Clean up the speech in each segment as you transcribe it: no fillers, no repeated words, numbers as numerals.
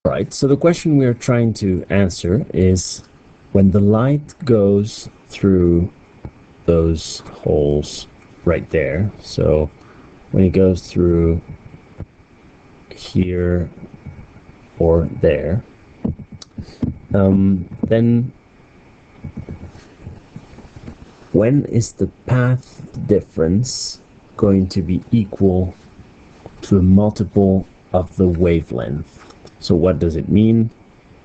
Right, so the question we are trying to answer is when the light goes through those holes right there. So when it goes through here or there, then when is the path difference going to be equal to a multiple of the wavelength? So what does it mean?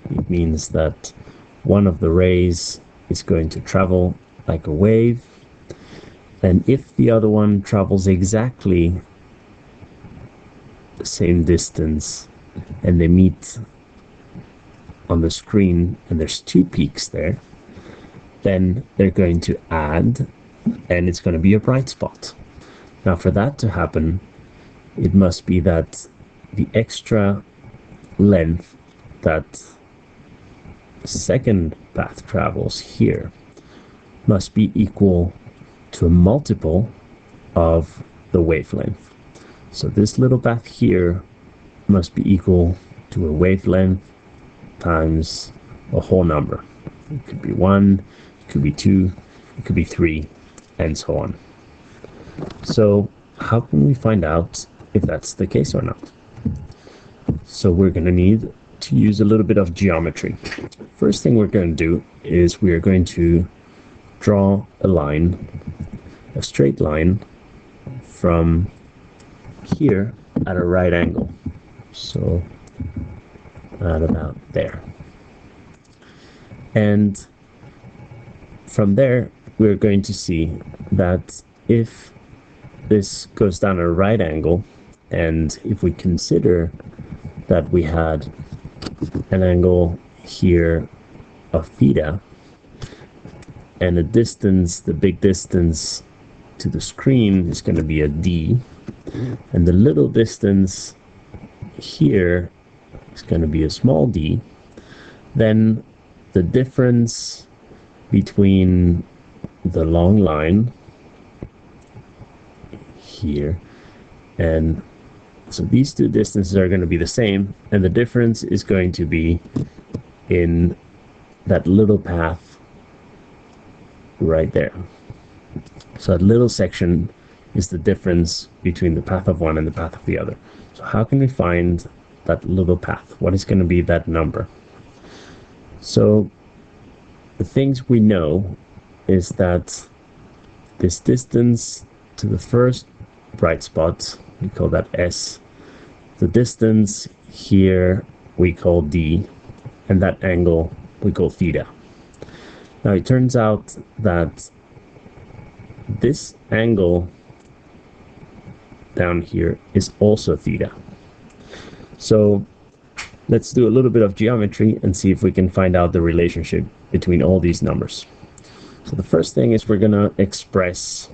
It means that one of the rays is going to travel like a wave, and if the other one travels exactly the same distance and they meet on the screen and there's two peaks there, then they're going to add and it's going to be a bright spot. Now for that to happen, it must be that the extra length that second path travels here must be equal to a multiple of the wavelength. So this little path here must be equal to a wavelength times a whole number. It could be 1, it could be 2, it could be 3, and so on. So how can we find out if that's the case or not? So we're going to need to use a little bit of geometry. First thing we're going to do is we are going to draw a line, a straight line from here at a right angle. So at about there. And from there, we're going to see that if this goes down at a right angle, and if we consider that we had an angle here of theta, and the distance, the big distance to the screen is going to be a d, and the little distance here is going to be a small d, then the difference between the long line here, and so these two distances are going to be the same, and the difference is going to be in that little path right there. So that little section is the difference between the path of one and the path of the other. So how can we find that little path? What is going to be that number? So the things we know is that this distance to the first bright spot, we call that S. The distance here we call D, and that angle we call theta. Now it turns out that this angle down here is also theta. So let's do a little bit of geometry and see if we can find out the relationship between all these numbers. So the first thing is we're going to express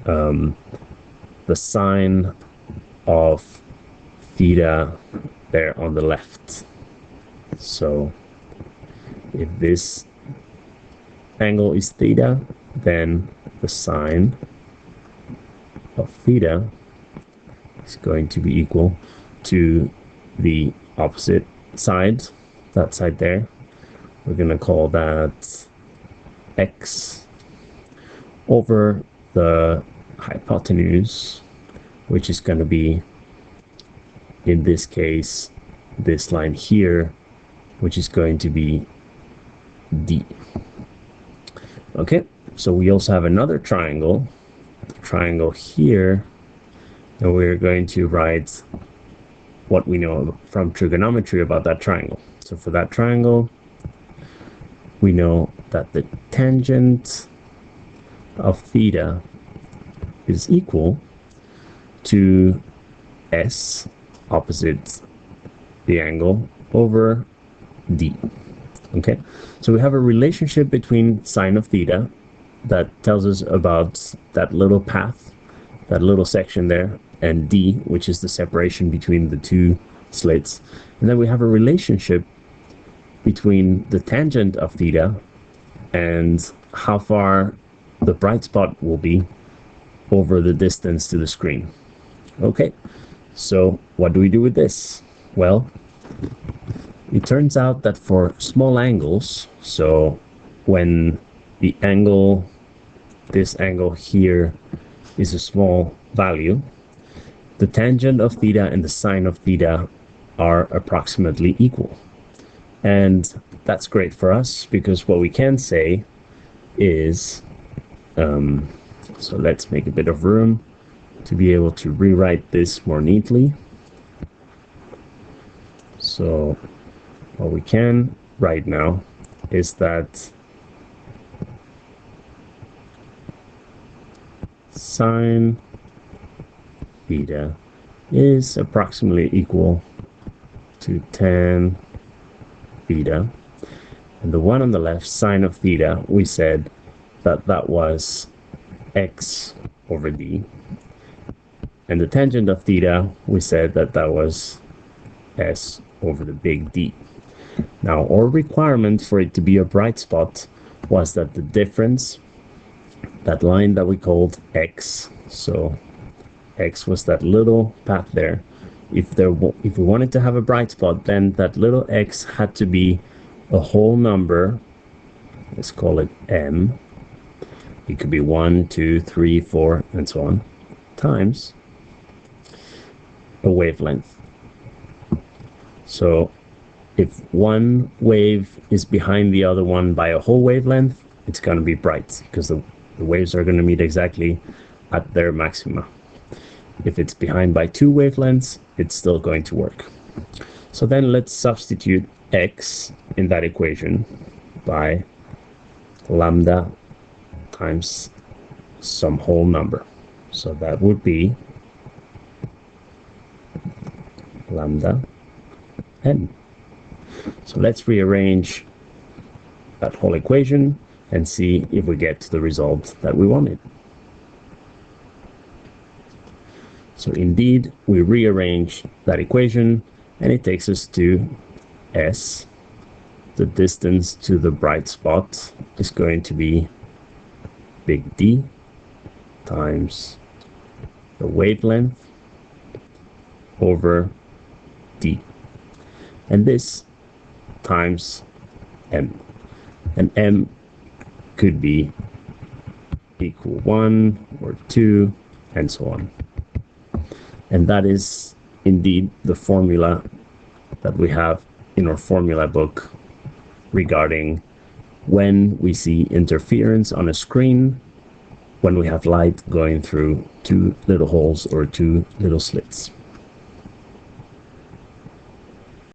the sine of theta there on the left. So if this angle is theta, then the sine of theta is going to be equal to the opposite side, that side there. We're going to call that x over the hypotenuse, which is going to be, in this case, this line here, which is going to be d. Okay, so we also have another triangle here, and we're going to write what we know from trigonometry about that triangle. So for that triangle, we know that the tangent of theta is equal to S opposite the angle over d. Okay, so we have a relationship between sine of theta that tells us about that little path, that little section there, and d, which is the separation between the two slits. And then we have a relationship between the tangent of theta and how far the bright spot will be over the distance to the screen. Okay, so what do we do with this? Well, It turns out that for small angles, so when the angle, this angle here is a small value, the tangent of theta and the sine of theta are approximately equal. And that's great for us because what we can say is, so let's make a bit of room to be able to rewrite this more neatly. So what we can write now is that sine theta is approximately equal to tan theta. And the one on the left, sine of theta, we said that that was x over d. And the tangent of theta, we said that that was s over the big D. Now, our requirement for it to be a bright spot was that the difference, that line that we called x, so x was that little path there. If we wanted to have a bright spot, then that little x had to be a whole number. Let's call it m. It could be 1, 2, 3, 4, and so on, times a wavelength. So if one wave is behind the other one by a whole wavelength, it's going to be bright because the waves are going to meet exactly at their maxima. If it's behind by 2 wavelengths, it's still going to work. So then let's substitute x in that equation by lambda times some whole number. So that would be lambda n. So let's rearrange that whole equation and see if we get to the result that we wanted. So indeed, we rearrange that equation and it takes us to s. The distance to the bright spot is going to be big D times the wavelength over D. And this times m. And m could be equal 1 or 2 and so on. And that is indeed the formula that we have in our formula book regarding when we see interference on a screen, when we have light going through 2 little holes or 2 little slits.